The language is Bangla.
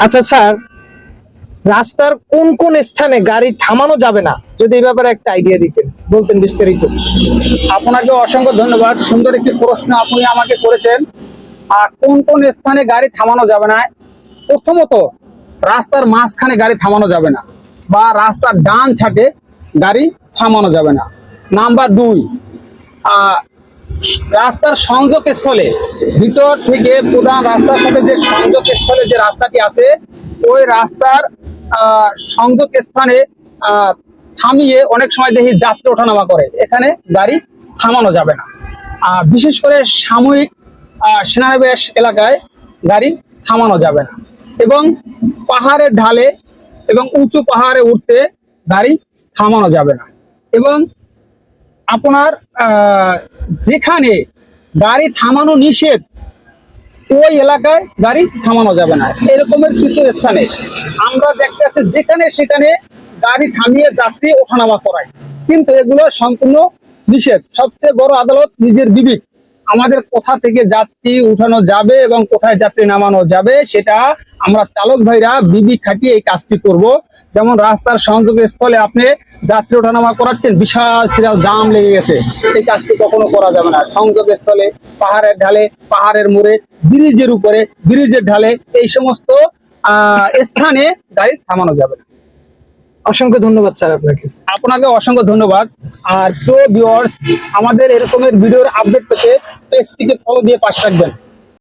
আচ্ছা স্যার, রাস্তার কোন কোন স্থানে গাড়ি থামানো যাবে না, যদি এই ব্যাপারে একটা আইডিয়া দিতেন, বলতেন বিস্তারিত। আপনাকে অসংখ্য ধন্যবাদ, সুন্দর একটি প্রশ্ন আপনি আমাকে করেছেন। আর কোন কোন স্থানে গাড়ি থামানো যাবে না? প্রথমত, রাস্তার মাঝখানে গাড়ি থামানো যাবে না, বা রাস্তার ডান ছাটে গাড়ি থামানো যাবে না। নাম্বার 2, রাস্তার সংযোগ স্থলে, ভিতর থেকে প্রধান রাস্তার সাথে যে সংযোগ স্থলে যে রাস্তাটি আছে, ওই রাস্তার সংযোগ স্থানে থামিয়ে অনেক সময় দেখি যাত্রী ওঠানামা করে, এখানে গাড়ি থামানো যাবে না। বিশেষ করে সাময়িক সেনানিবাস এলাকায় গাড়ি থামানো যাবে না, এবং পাহাড়ের ঢালে এবং উঁচু পাহাড়ে উঠতে গাড়ি থামানো যাবে না। এবং আপনার যেখানে গাড়ি থামানো নিষেধ, ওই এলাকায় গাড়ি থামানো যাবে না। এরকমের কিছু স্থানে আমরা দেখতে পাচ্ছি যেখানে সেখানে গাড়ি থামিয়ে যাত্রী ওঠানামা করায়, কিন্তু এগুলো সম্পূর্ণ নিষেধ। সবচেয়ে বড় আদালত নিজের বিবেক, আমাদের কোথা থেকে যাত্রী উঠানো যাবে এবং কোথায় যাত্রী নামানো যাবে, সেটা আমরা চালক ভাইরা বিবেক খাটিয়ে এই কাজটি করব। যেমন রাস্তার সংযোগ স্থলে আপনি যাত্রী ওঠানামা করাচ্ছেন, বিশাল সিরাল জাম লেগে গেছে, এই কাজটি কখনো করা যাবে না। সংযোগ স্থলে, পাহাড়ের ঢালে, পাহাড়ের মোড়ে, ব্রিজের উপরে, ব্রিজের ঢালে, এই সমস্ত স্থানে গাড়ি থামানো যাবে না। অসংখ্য ধন্যবাদ স্যার আপনাকে। আপনাকে অসংখ্য ধন্যবাদ। আর প্রিয় ভিউয়ার্স, আমাদের এরকমের ভিডিওর আপডেট পেতে পেজটিকে ফলো দিয়ে পাশে রাখবেন।